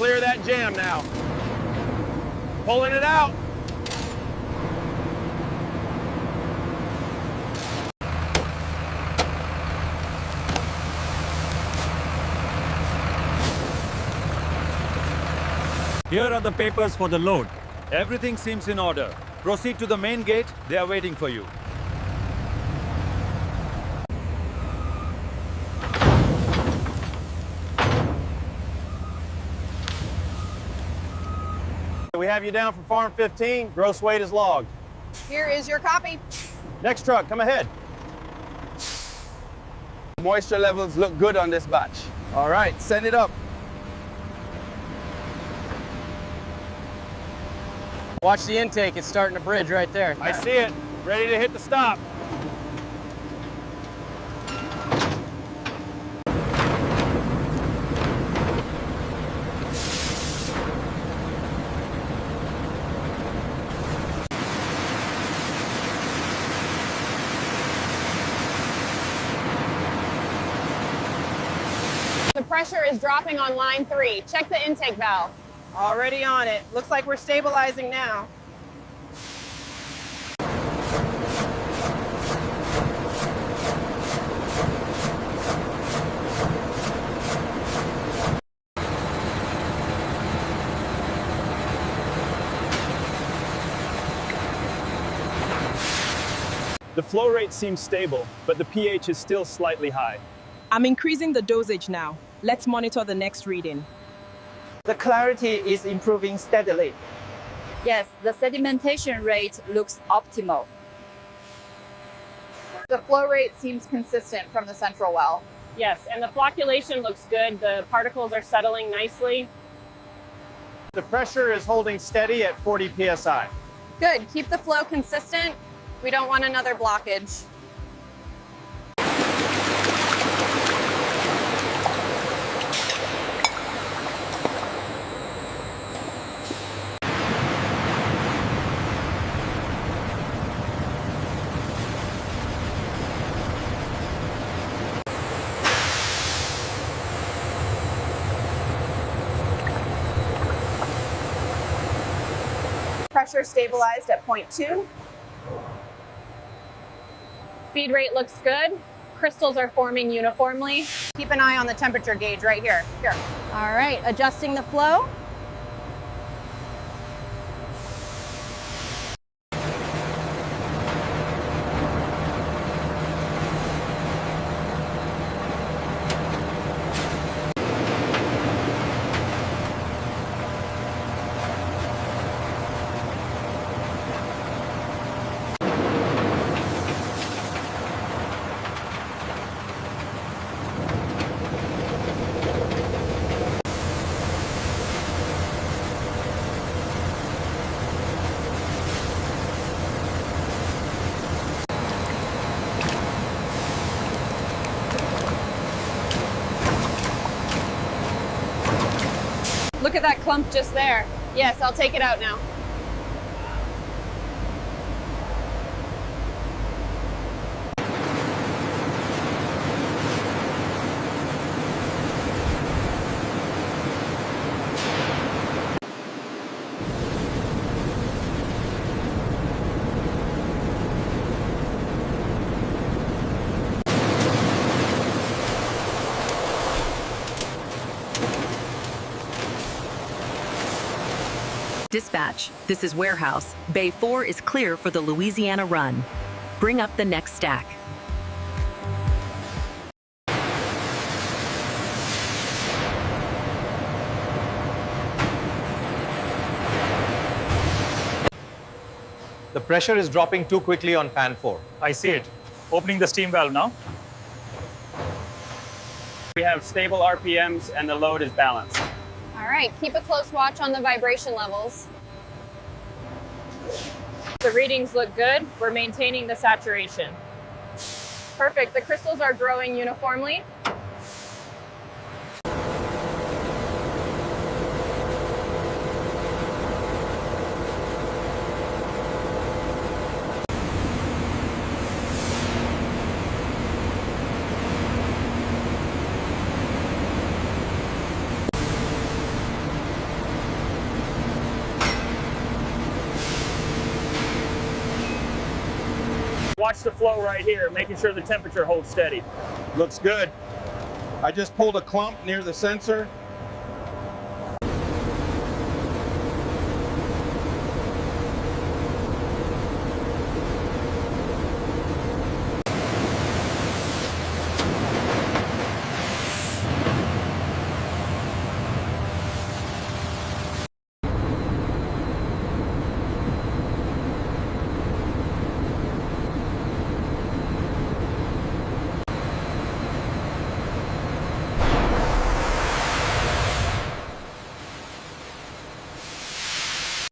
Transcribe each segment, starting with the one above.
clear that jam now. Pulling it out. Here are the papers for the load. Everything seems in order. Proceed to the main gate. They are waiting for you. We have you down for farm 15. Gross weight is logged. Here is your copy. Next truck, come ahead. Moisture levels look good on this batch. All right, send it up. Watch the intake, it's starting to bridge right there. I see it. Ready to hit the stop. The pressure is dropping on line 3. Check the intake valve. Already on it. Looks like we're stabilizing now. The flow rate seems stable, but the pH is still slightly high. I'm increasing the dosage now. Let's monitor the next reading. The clarity is improving steadily. Yes, the sedimentation rate looks optimal. The flow rate seems consistent from the central well. Yes, and the flocculation looks good. The particles are settling nicely. The pressure is holding steady at 40 psi. Good, keep the flow consistent. We don't want another blockage. Pressure stabilized at 0.2. Feed rate looks good. Crystals are forming uniformly. Keep an eye on the temperature gauge right here. Here. All right, adjusting the flow. Look at that clump just there. Yes, I'll take it out now. Dispatch, this is Warehouse. Bay 4 is clear for the Louisiana run. Bring up the next stack. The pressure is dropping too quickly on pan 4. I see it. Opening the steam valve now. We have stable RPMs and the load is balanced. All right, keep a close watch on the vibration levels. The readings look good. We're maintaining the saturation. Perfect, the crystals are growing uniformly. Watch the flow right here, making sure the temperature holds steady. Looks good. I just pulled a clump near the sensor.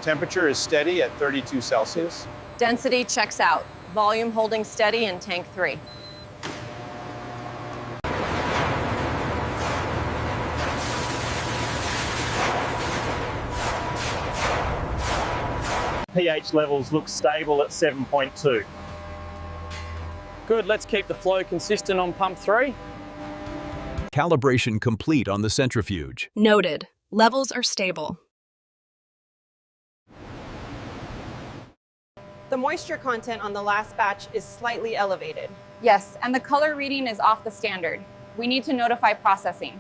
Temperature is steady at 32 Celsius. Density checks out. Volume holding steady in tank 3. pH levels look stable at 7.2. Good, let's keep the flow consistent on pump 3. Calibration complete on the centrifuge. Noted. Levels are stable. The moisture content on the last batch is slightly elevated. Yes, and the color reading is off the standard. We need to notify processing.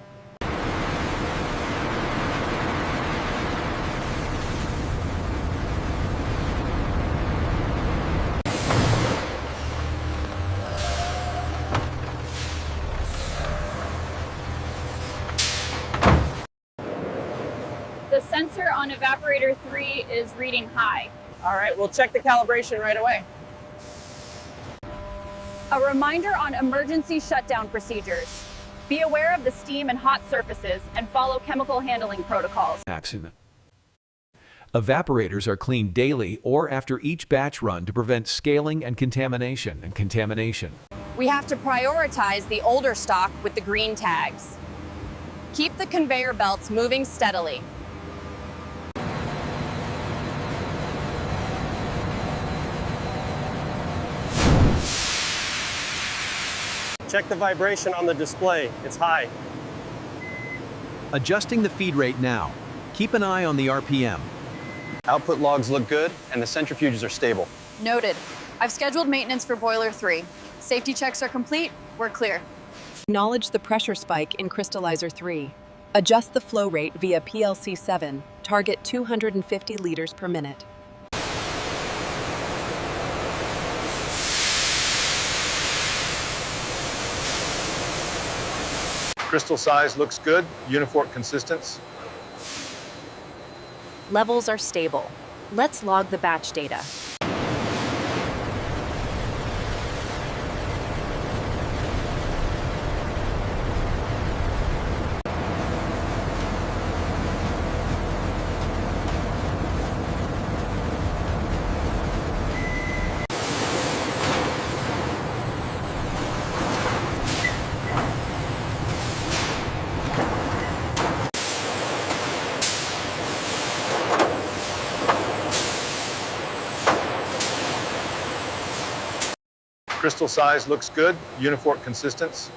The sensor on evaporator 3 is reading high. All right, we'll check the calibration right away. A reminder on emergency shutdown procedures. Be aware of the steam and hot surfaces and follow chemical handling protocols. Accident. Evaporators are cleaned daily or after each batch run to prevent scaling and contamination. We have to prioritize the older stock with the green tags. Keep the conveyor belts moving steadily. Check the vibration on the display. It's high. Adjusting the feed rate now. Keep an eye on the RPM. Output logs look good, and the centrifuges are stable. Noted. I've scheduled maintenance for boiler 3. Safety checks are complete. We're clear. Acknowledge the pressure spike in crystallizer 3. Adjust the flow rate via PLC 7. Target 250 liters per minute. Crystal size looks good, uniform consistency. Levels are stable. Let's log the batch data. Crystal size looks good, uniform consistency.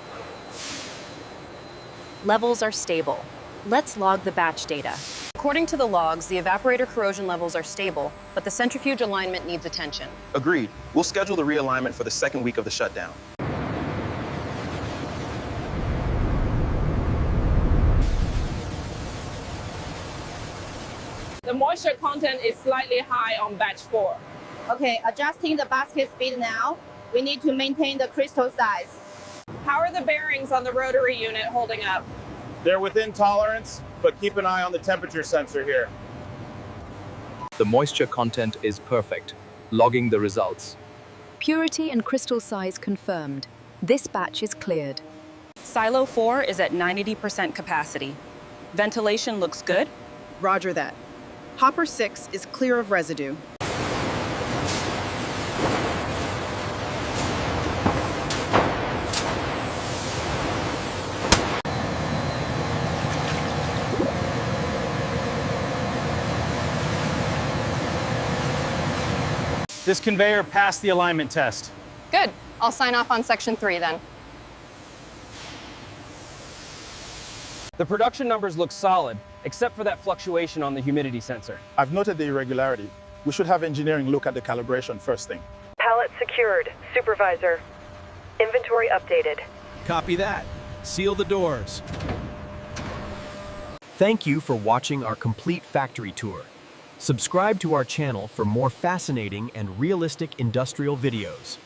Levels are stable. Let's log the batch data. According to the logs, the evaporator corrosion levels are stable, but the centrifuge alignment needs attention. Agreed. We'll schedule the realignment for the second week of the shutdown. The moisture content is slightly high on batch 4. Okay, adjusting the basket speed now. We need to maintain the crystal size. How are the bearings on the rotary unit holding up? They're within tolerance, but keep an eye on the temperature sensor here. The moisture content is perfect. Logging the results. Purity and crystal size confirmed. This batch is cleared. Silo 4 is at 90% capacity. Ventilation looks good. Roger that. Hopper 6 is clear of residue. This conveyor passed the alignment test. Good. I'll sign off on section 3 then. The production numbers look solid, except for that fluctuation on the humidity sensor. I've noted the irregularity. We should have engineering look at the calibration first thing. Pallet secured. Supervisor. Inventory updated. Copy that. Seal the doors. Thank you for watching our complete factory tour. Subscribe to our channel for more fascinating and realistic industrial videos.